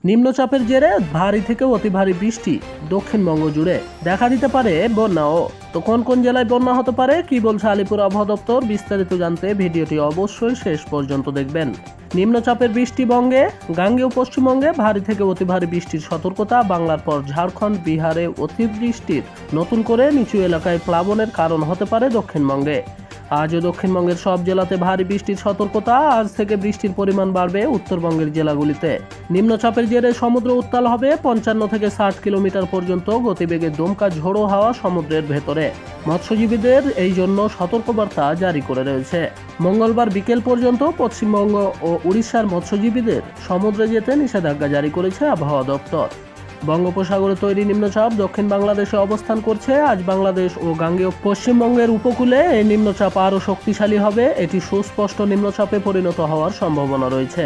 নিম্নচাপের জেরে ভারী থেকে অতি ভারী বৃষ্টি দক্ষিণবঙ্গ জুড়ে, দেখা দিতে পারে বন্যাও। তো কোন কোন জেলায় বন্যা হতে পারে, কি বলছে আলিপুর আবহাওয়া দপ্তর, বিস্তারিত জানতে ভিডিওটি অবশ্যই শেষ পর্যন্ত দেখবেন। নিম্নচাপের বৃষ্টি বঙ্গে, গাঙ্গেয় পশ্চিমবঙ্গে ভারী থেকে অতি ভারী বৃষ্টির সতর্কতা। বাংলার পর ঝাড়খণ্ড, বিহারে অতিবৃষ্টির নতুন করে নিচু এলাকায় প্লাবনের কারণ হতে পারে দক্ষিণবঙ্গে। আজও দক্ষিণবঙ্গের সব জেলাতে ভারী বৃষ্টির সতর্কতা। আজ থেকে বৃষ্টির পরিমাণ বাড়বে উত্তরবঙ্গের জেলাগুলিতে। নিম্নচাপের জেরে সমুদ্র উত্তাল হবে 55 থেকে 60 কিলোমিটার পর্যন্ত গতিবেগে দমকা ঝোড়ো হাওয়া সমুদ্রের ভেতরে। মৎস্যজীবীদের এই জন্য সতর্কবার্তা জারি করে রয়েছে। মঙ্গলবার বিকেল পর্যন্ত পশ্চিমবঙ্গ ও উড়িষ্যার মৎস্যজীবীদের সমুদ্রে যেতে নিষেধাজ্ঞা জারি করেছে আবহাওয়া দপ্তর। বঙ্গোপসাগরে তৈরি নিম্নচাপ দক্ষিণ বাংলাদেশে অবস্থান করছে। আজ বাংলাদেশ ও গাঙ্গেয় পশ্চিমবঙ্গের উপকূলে এই নিম্নচাপ আরও শক্তিশালী হবে। এটি সুস্পষ্ট নিম্নচাপে পরিণত হওয়ার সম্ভাবনা রয়েছে।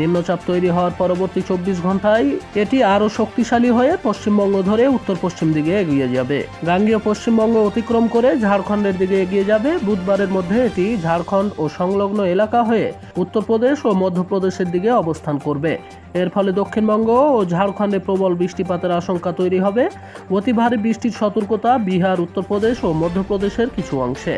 নিম্নচাপ তৈরি হওয়ার পরবর্তী 24 ঘন্টায় এটি আরও শক্তিশালী হয়ে পশ্চিমবঙ্গ ধরে উত্তর পশ্চিম দিকে এগিয়ে যাবে। গাঙ্গেয় পশ্চিমবঙ্গ অতিক্রম করে ঝাড়খণ্ডের দিকে এগিয়ে যাবে। বুধবারের মধ্যে এটি ঝাড়খণ্ড ও সংলগ্ন এলাকা হয়ে উত্তরপ্রদেশ ও মধ্যপ্রদেশের দিকে অবস্থান করবে। এর ফলে দক্ষিণবঙ্গ ও ঝাড়খণ্ডে প্রবল বৃষ্টিপাতের আশঙ্কা তৈরি হবে। অতি ভারী বৃষ্টির সতর্কতা বিহার, উত্তরপ্রদেশ ও মধ্যপ্রদেশের কিছু অংশে।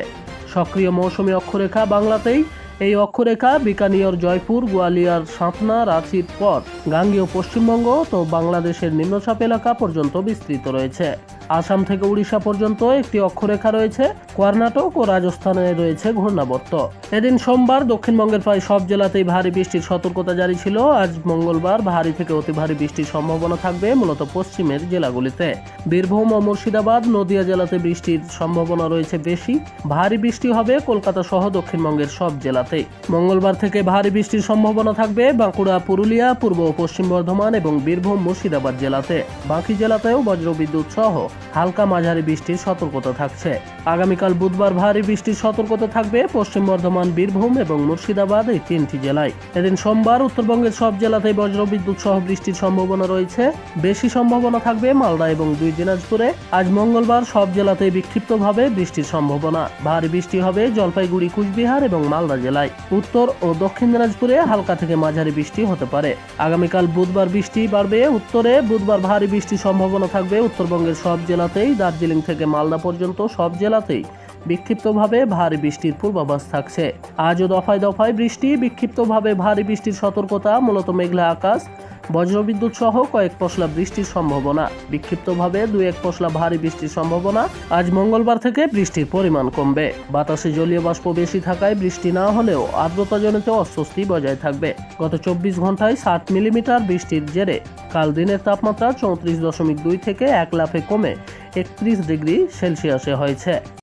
সক্রিয় মৌসুমী অক্ষরেখা বাংলাতেই। এই অক্ষরেখা বিকানিয়র, জয়পুর, গোয়ালিয়র, সাতনা, রাঁচির পর গাঙ্গেয় পশ্চিমবঙ্গ তো বাংলাদেশের নিম্নচাপ এলাকা পর্যন্ত বিস্তৃত রয়েছে। আসাম থেকে উড়িষ্যা পর্যন্ত একটি অক্ষরেখা রয়েছে। কর্ণাটক ও রাজস্থানে রয়েছে ঘূর্ণাবর্ত। এদিন সোমবার দক্ষিণবঙ্গের প্রায় সব জেলাতেই ভারী বৃষ্টির সতর্কতা জারি ছিল। আজ মঙ্গলবার ভারী থেকে অতি ভারী বৃষ্টির সম্ভাবনা থাকবে মূলত পশ্চিমের জেলাগুলিতে। বীরভূম ও মুর্শিদাবাদ, নদিয়া জেলাতে বৃষ্টির সম্ভাবনা রয়েছে বেশি। ভারী বৃষ্টি হবে কলকাতা সহ দক্ষিণবঙ্গের সব জেলাতেই। মঙ্গলবার থেকে ভারী বৃষ্টির সম্ভাবনা থাকবে বাঁকুড়া, পুরুলিয়া, পূর্ব ও পশ্চিম বর্ধমান এবং বীরভূম, মুর্শিদাবাদ জেলাতে। বাকি জেলাতেও বজ্রবিদ্যুৎ সহ হালকা মাঝারি বৃষ্টির সতর্কতা থাকছে। আগামীকাল বুধবার ভারী বৃষ্টির সতর্কতা থাকবে পশ্চিম বর্ধমান, বীরভূম এবং মুর্শিদাবাদ এই 3টি জেলায়। এদিন সোমবার উত্তরবঙ্গের সব জেলাতেই বজ্রবিদ্যুৎ সহ বৃষ্টির সম্ভাবনা রয়েছে। বেশি সম্ভাবনা থাকবে মালদা এবং 2 দিনাজপুরে। আজ মঙ্গলবার সব জেলাতেই বিক্ষিপ্তভাবে বৃষ্টির সম্ভাবনা। ভারী বৃষ্টি হবে জলপাইগুড়ি, কুচবিহার এবং মালদা জেলায়। উত্তর ও দক্ষিণ দিনাজপুরে হালকা থেকে মাঝারি বৃষ্টি হতে পারে। আগামীকাল বুধবার বৃষ্টি বাড়বে উত্তরে। বুধবার ভারী বৃষ্টির সম্ভাবনা থাকবে উত্তরবঙ্গের সব জেলাতেই। দার্জিলিং থেকে মালদা পর্যন্ত সব জেলাতেই বিক্ষিপ্তভাবে ভারী বৃষ্টির পূর্বাভাস থাকছে। আজও দফায় দফায় বৃষ্টি, বিক্ষিপ্তভাবে ভারী বৃষ্টির সতর্কতা। মূলত মেঘলা আকাশ, বজ্রবিদ্যুৎ সহ কয়েক পশলা বৃষ্টির সম্ভাবনা। বিক্ষিপ্তভাবে 2-1 পশলা ভারী বৃষ্টির সম্ভাবনা। আজ মঙ্গলবার থেকে বৃষ্টির পরিমাণ কমবে। বাতাসে জলীয় বাষ্প বেশি থাকায় বৃষ্টি না হলেও আর্দ্রতাজনিত অস্বস্তি বজায় থাকবে। গত 24 ঘন্টায় 60 মিলিমিটার বৃষ্টির জেরে কাল দিনের তাপমাত্রা 34.2 থেকে 1 লাফে কমে 31 ডিগ্রি সেলসিয়াসে হয়েছে।